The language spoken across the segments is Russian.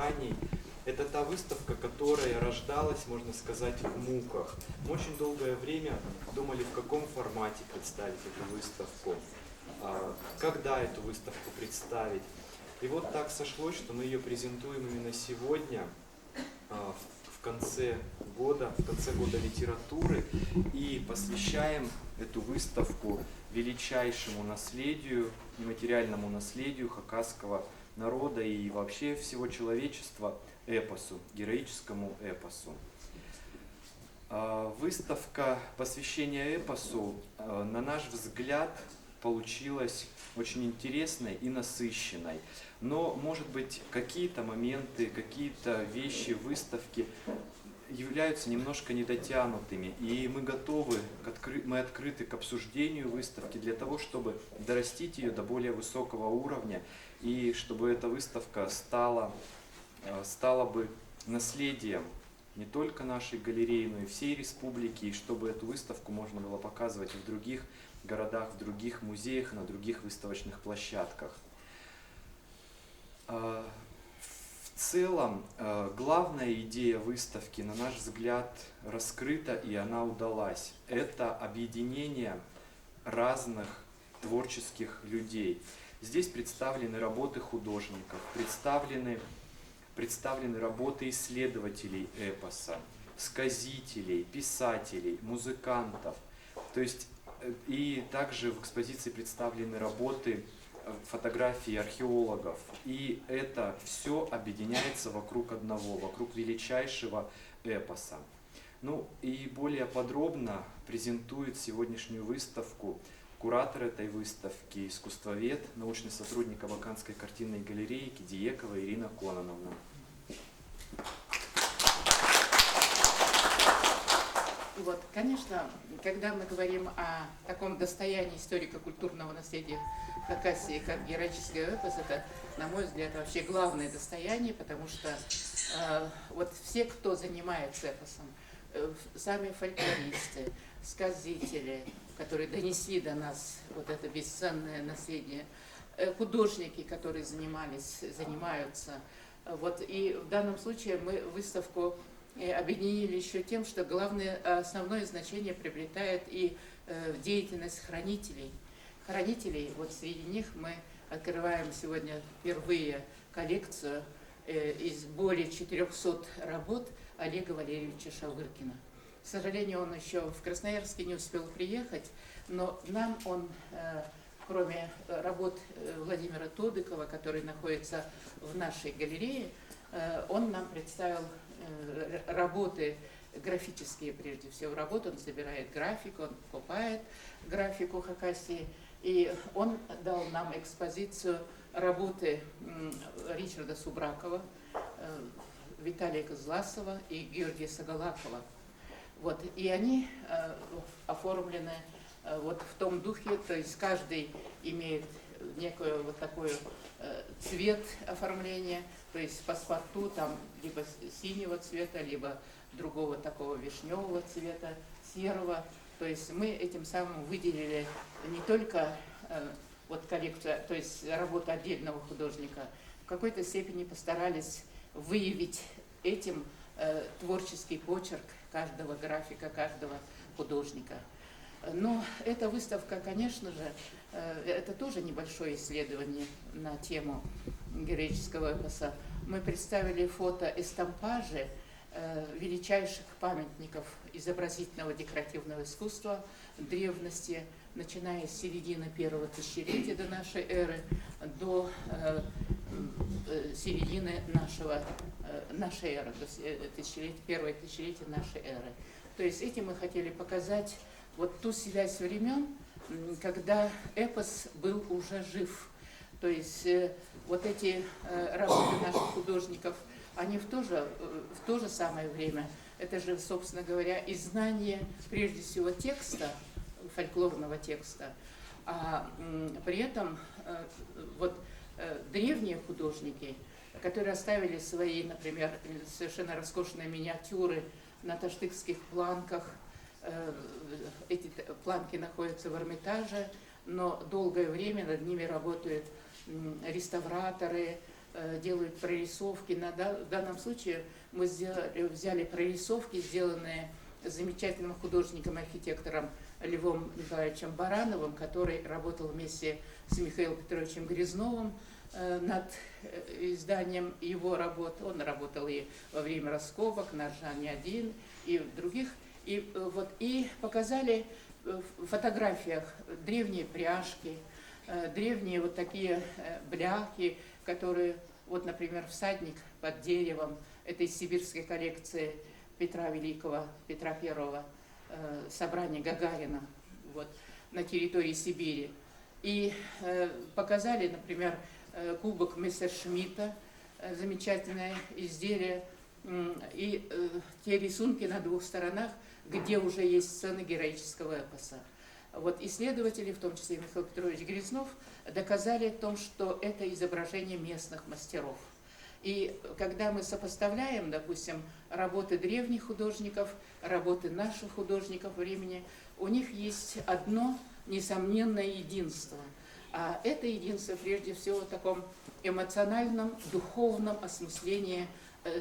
компаний. Это та выставка, которая рождалась, можно сказать, в муках. Мы очень долгое время думали, в каком формате представить эту выставку, когда эту выставку представить. И вот так сошлось, что мы ее презентуем именно сегодня, в конце года литературы, и посвящаем эту выставку величайшему наследию, нематериальному наследию хакасского народа и вообще всего человечества, эпосу, героическому эпосу. Выставка посвящения эпосу, на наш взгляд, получилась очень интересной и насыщенной. Но, может быть, какие-то моменты, какие-то вещи выставки являются немножко недотянутыми. И мы готовы, мы открыты к обсуждению выставки для того, чтобы дорастить ее до более высокого уровня и чтобы эта выставка стала бы наследием не только нашей галереи, но и всей республики, и чтобы эту выставку можно было показывать в других городах, в других музеях, на других выставочных площадках. В целом, главная идея выставки, на наш взгляд, раскрыта, и она удалась. Это объединение разных творческих людей. Здесь представлены работы художников, представлены работы исследователей эпоса, сказителей, писателей, музыкантов. То есть, и также в экспозиции представлены работы, фотографии археологов. И это все объединяется вокруг одного, вокруг величайшего эпоса. Ну и более подробно презентует сегодняшнюю выставку куратор этой выставки, искусствовед, научный сотрудник Абаканской картинной галереи Кидиекова Ирина Кононовна. Вот, конечно, когда мы говорим о таком достоянии историко-культурного наследия Хакасии, как героический эпос, это, на мой взгляд, вообще главное достояние, потому что вот все, кто занимается эпосом, сами фольклористы, сказители, которые донесли до нас вот это бесценное наследие, художники, которые занимаются. Вот, и в данном случае мы выставку объединили еще тем, что основное значение приобретает и деятельность хранителей. Вот среди них мы открываем сегодня впервые коллекцию из более 400 работ Олега Валерьевича Шавыркина. К сожалению, он еще в Красноярске не успел приехать, но нам он, кроме работ Владимира Тодыкова, который находится в нашей галерее, он нам представил работы графические, прежде всего, работы. Он собирает графику, он покупает графику Хакасии. И он дал нам экспозицию работы Ричарда Субракова, Виталия Козласова и Георгия Сагалакова. Вот. И они оформлены вот в том духе, то есть каждый имеет некую вот такую цвет оформления, то есть паспорту там либо синего цвета, либо другого такого вишневого цвета, серого. То есть мы этим самым выделили не только вот коллекцию, то есть работу отдельного художника, в какой-то степени постарались выявить этим творческий почерк каждого графика, каждого художника. Но эта выставка, конечно же, это тоже небольшое исследование на тему героического эпоса. Мы представили фото-эстампажи величайших памятников изобразительного декоративного искусства древности, начиная с середины первого тысячелетия до нашей эры до середины нашей эры, первое тысячелетие нашей эры. То есть этим мы хотели показать вот ту связь времен, когда эпос был уже жив. То есть вот эти работы наших художников, они в то же самое время, это же, собственно говоря, и знание, прежде всего, текста, фольклорного текста, а при этом вот древние художники, которые оставили свои, например, совершенно роскошные миниатюры на таштыкских планках. Эти планки находятся в Эрмитаже, но долгое время над ними работают реставраторы, делают прорисовки. В данном случае мы взяли прорисовки, сделанные замечательным художником-архитектором Львом Николаевичем Барановым, который работал вместе с Михаилом Петровичем Грязновым над изданием его работ. Он работал и во время раскопок на Ржане-1, и в других. И показали в фотографиях древние пряжки, древние вот такие бляхи, которые, вот, например, «Всадник под деревом», это из сибирской коллекции Петра Великого, Петра Первого, собрания Гагарина вот, на территории Сибири. И показали, например, кубок Мессершмитта, замечательное изделие, и те рисунки на двух сторонах, где уже есть сцены героического эпоса. Вот исследователи, в том числе Михаил Петрович Грязнов, доказали о том, что это изображение местных мастеров. И когда мы сопоставляем, допустим, работы древних художников, работы наших художников времени, у них есть одно несомненное единство. А это единство прежде всего в таком эмоциональном, духовном осмыслении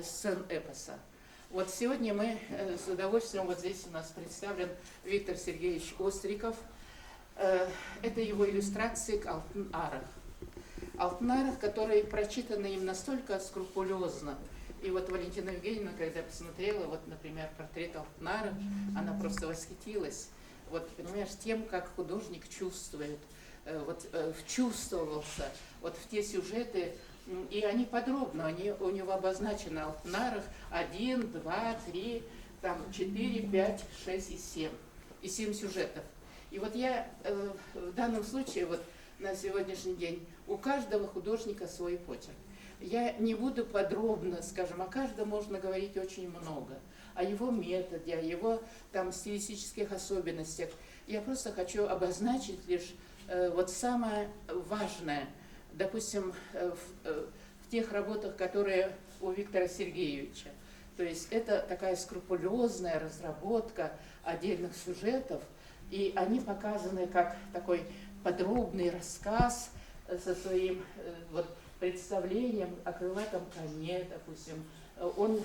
сцен эпоса. Вот сегодня мы с удовольствием, вот здесь у нас представлен Виктор Сергеевич Остриков. Это его иллюстрации к Алтын-Арах. Алтын-Арах, которые прочитаны им настолько скрупулезно. И вот Валентина Евгеньевна, когда посмотрела, вот, например, портрет Алтын-Арах, она просто восхитилась. Вот, понимаешь, тем, как художник чувствует, вот, вчувствовался вот в те сюжеты, и они подробно, у него обозначены Алтын-Арах 1, 2, 3, там 4, 5, 6 и 7. И 7 сюжетов. И вот я в данном случае, вот на сегодняшний день, у каждого художника свой почерк. Я не буду подробно, скажем, о каждом можно говорить очень много. О его методе, о его там стилистических особенностях. Я просто хочу обозначить лишь вот самое важное. Допустим, в тех работах, которые у Виктора Сергеевича. То есть это такая скрупулезная разработка отдельных сюжетов, и они показаны как такой подробный рассказ со своим вот, представлением о крылатом коне, допустим. Он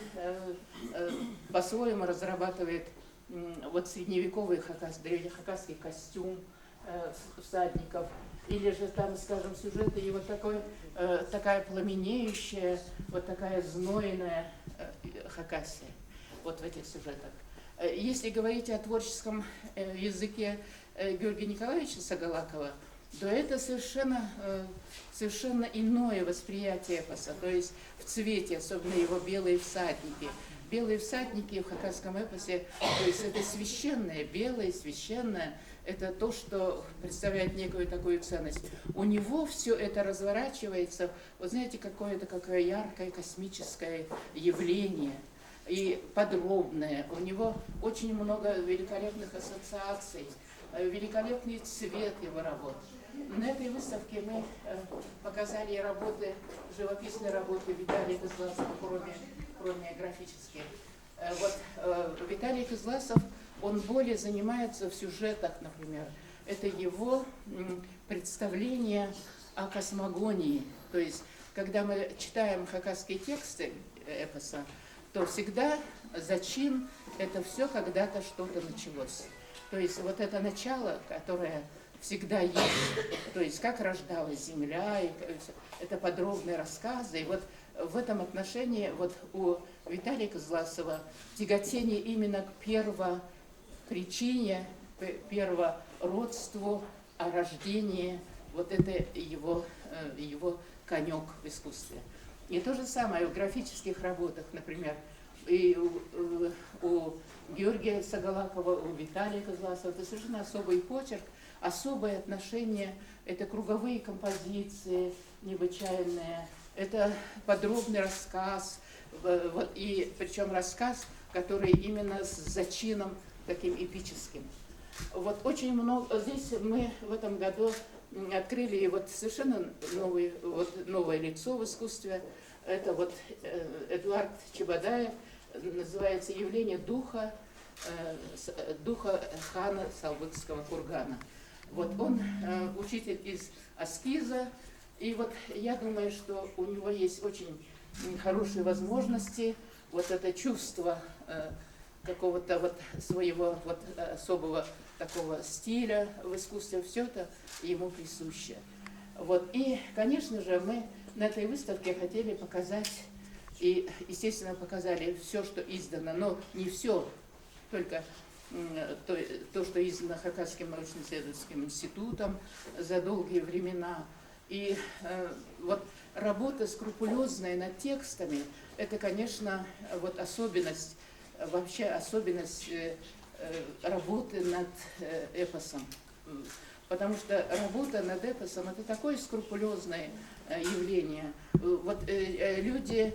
по-своему разрабатывает вот средневековый древнехакасский костюм всадников, или же там, скажем, сюжеты и вот такая пламенеющая, вот такая знойная Хакасия вот в этих сюжетах. Если говорить о творческом языке Георгия Николаевича Сагалакова, то это совершенно иное восприятие эпоса, то есть в цвете, особенно его «Белые всадники». Белые всадники в хакасском эпосе, то есть это священное, белое, священное, это то, что представляет некую такую ценность. У него все это разворачивается, вы знаете, какое-то яркое космическое явление и подробное. У него очень много великолепных ассоциаций, великолепный цвет его работ. На этой выставке мы показали работы, живописные работы Виталия Кызласова, кроме графических. Вот Виталий Кызласов, он более занимается в сюжетах, например. Это его представление о космогонии. То есть, когда мы читаем хакасские тексты эпоса, то всегда зачин – это все когда-то что-то началось. То есть вот это начало, которое всегда есть, то есть как рождалась Земля, и это подробные рассказы. И вот в этом отношении вот у Виталия Кызласова тяготение именно к первопричине, первородству, о рождении, вот это его конек в искусстве. И то же самое в графических работах, например, и у Георгия Сагалакова, у Виталия Кызласова, это совершенно особый почерк, особое отношение, это круговые композиции необычайные, это подробный рассказ, вот, и причем рассказ, который именно с зачином таким эпическим. Вот очень много, здесь мы в этом году открыли вот совершенно новое лицо в искусстве, это вот Эдуард Чебодаев, называется «Явление духа хана Салбыкского кургана». Вот он учитель из аскиза И вот я думаю, что у него есть очень хорошие возможности, вот это чувство какого-то вот своего вот особого такого стиля в искусстве, все это ему присуще. Вот. И, конечно же, мы на этой выставке хотели показать, и, естественно, показали все, что издано, но не все, только то, что издано Хакасским научно-исследовательским институтом за долгие времена. И вот работа скрупулезная над текстами, это, конечно, вот особенность, вообще особенность работы над эпосом. Потому что работа над эпосом – это такое скрупулезное явление. Вот люди,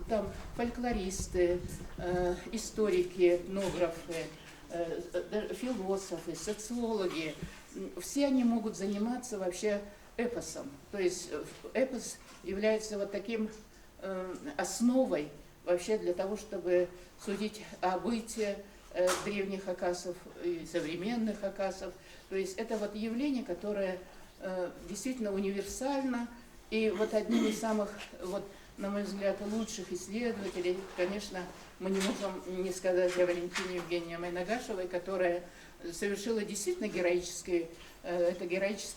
там, фольклористы, историки, этнографы, философы, социологи, все они могут заниматься вообще эпосом. То есть эпос является вот таким основой вообще для того, чтобы судить о быте древних хакасов и современных хакасов. То есть это вот явление, которое действительно универсально. И вот одним из самых, вот, на мой взгляд, лучших исследователей, конечно, мы не можем не сказать о Валентине Евгении Майнагашевой, которая совершила действительно героический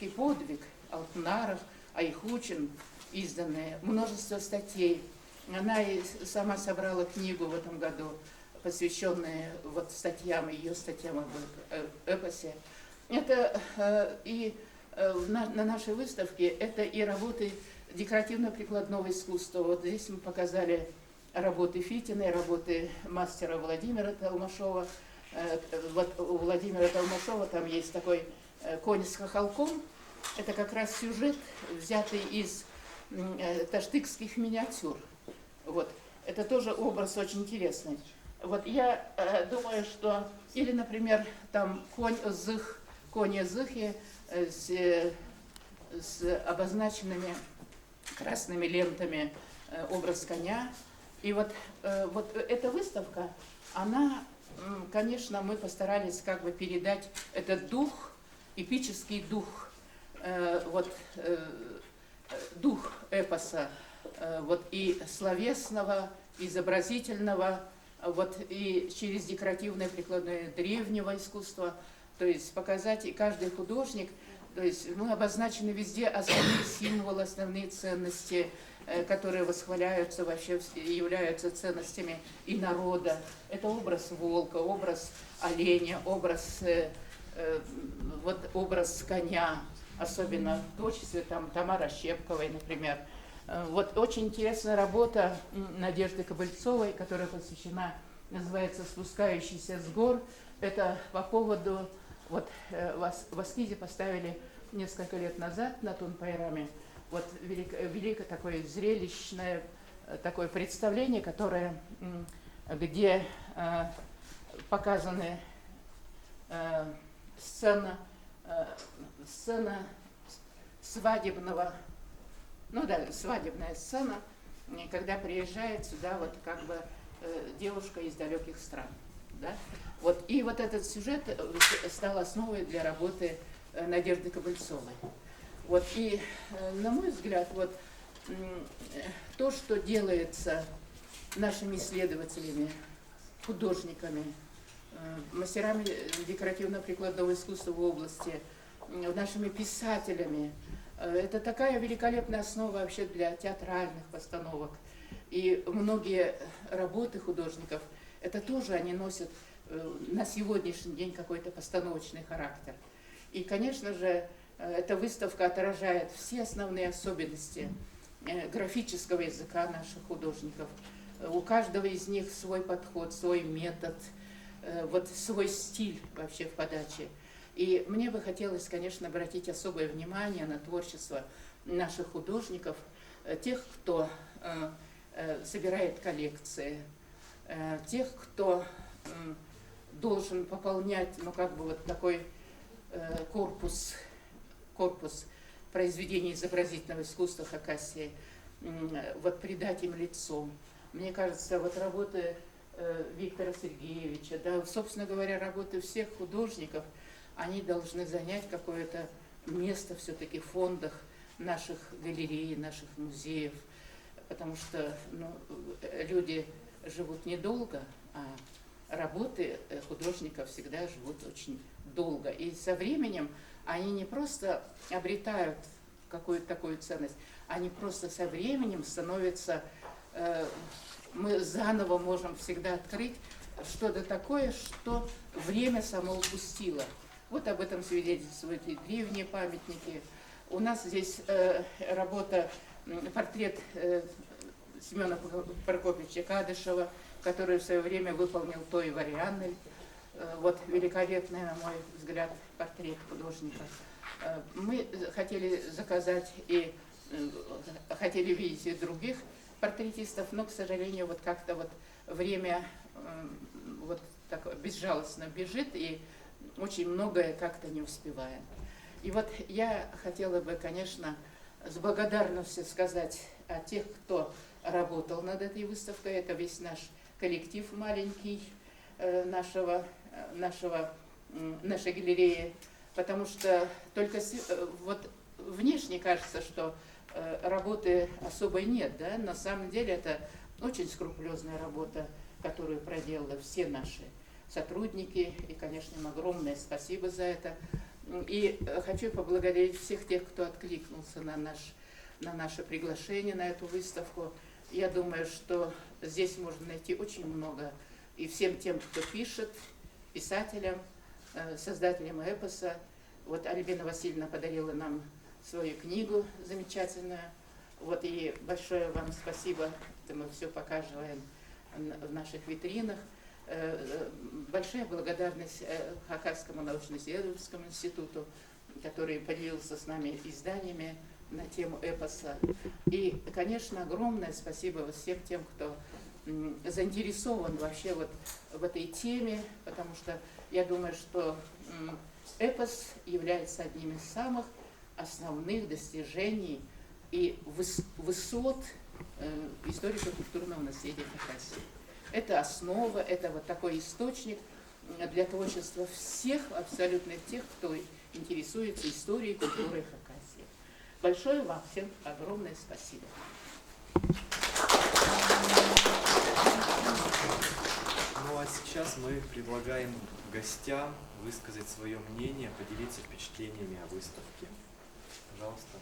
подвиг. Алтынаров, Айхучин, изданные, множество статей. Она и сама собрала книгу в этом году, посвященную вот статьям, ее статьям об эпосе. Это на нашей выставке это и работы декоративно-прикладного искусства. Вот здесь мы показали работы Фитиной, работы мастера Владимира Толмашова. Вот у Владимира Толмашова там есть такой конь с хохолком. Это как раз сюжет, взятый из таштыкских миниатюр. Вот. Это тоже образ очень интересный. Вот я думаю, что... Или, например, там конь Зыхи с обозначенными красными лентами образ коня. И вот эта выставка, она, конечно, мы постарались как бы передать этот дух, эпический дух, дух эпоса, вот и словесного, изобразительного, вот и через декоративное прикладное древнего искусства, то есть показать, и каждый художник, то есть мы обозначены везде основные символы, основные ценности, которые восхваляются, вообще являются ценностями и народа. Это образ волка, образ оленя, образ коня, особенно в творчестве там Тамары Щепковой, например. Вот очень интересная работа Надежды Кобыльцовой, которая посвящена, называется «Спускающийся с гор». Это по поводу, вот в эскизе поставили несколько лет назад на Тунпайраме, вот великое такое зрелищное такое представление, которое, где показаны сцена свадебного, свадебная сцена, когда приезжает сюда вот как бы девушка из далеких стран. Да? Вот, и вот этот сюжет стал основой для работы Надежды Кобыльцовой. Вот, и, на мой взгляд, вот, то, что делается нашими исследователями, художниками, мастерами декоративно-прикладного искусства в области, нашими писателями, это такая великолепная основа вообще для театральных постановок. И многие работы художников, это тоже они носят на сегодняшний день какой-то постановочный характер. И, конечно же, эта выставка отражает все основные особенности графического языка наших художников. У каждого из них свой подход, свой метод, вот свой стиль вообще в подаче. И мне бы хотелось, конечно, обратить особое внимание на творчество наших художников, тех, кто собирает коллекции, тех, кто должен пополнять, как бы вот такой корпус произведений изобразительного искусства Хакасии, вот придать им лицо. Мне кажется, вот работы Виктора Сергеевича, да, собственно говоря, работы всех художников, они должны занять какое-то место все-таки в фондах наших галерей, наших музеев, потому что люди живут недолго, а работы художников всегда живут очень долго. И со временем они не просто обретают какую-то такую ценность, они просто со временем становятся, мы заново можем всегда открыть что-то такое, что время само упустило. Вот об этом свидетельствуют и древние памятники. У нас здесь работа, портрет Семена Прокопьевича Кадышева, который в свое время выполнил Той Варианнель. Вот великолепный, на мой взгляд, портрет художника. Мы хотели заказать и хотели видеть и других портретистов, но, к сожалению, вот как-то вот время вот так безжалостно бежит, и очень многое как-то не успеваем. И вот я хотела бы, конечно, с благодарностью сказать о тех, кто работал над этой выставкой. Это весь наш коллектив маленький нашей галереи, потому что только вот внешне кажется, что работы особой нет, да? На самом деле это очень скрупулезная работа, которую проделали все наши сотрудники, и, конечно, им огромное спасибо за это. И хочу поблагодарить всех тех, кто откликнулся на наше приглашение на эту выставку. Я думаю, что здесь можно найти очень много и всем тем, кто пишет, писателям, создателям эпоса. Вот Альбина Васильевна подарила нам свою книгу замечательную. Вот, и большое вам спасибо, это мы все показываем в наших витринах. Большая благодарность Хакасскому научно-исследовательскому институту, который поделился с нами изданиями на тему эпоса. И, конечно, огромное спасибо всем тем, кто заинтересован вообще вот в этой теме, потому что я думаю, что эпос является одним из самых основных достижений и высот историко-культурного наследия Хакасии. Это основа, это вот такой источник для творчества всех, абсолютно тех, кто интересуется историей и культурой Хакасии. Большое вам всем огромное спасибо. Ну а сейчас мы предлагаем гостям высказать свое мнение, поделиться впечатлениями о выставке. Пожалуйста.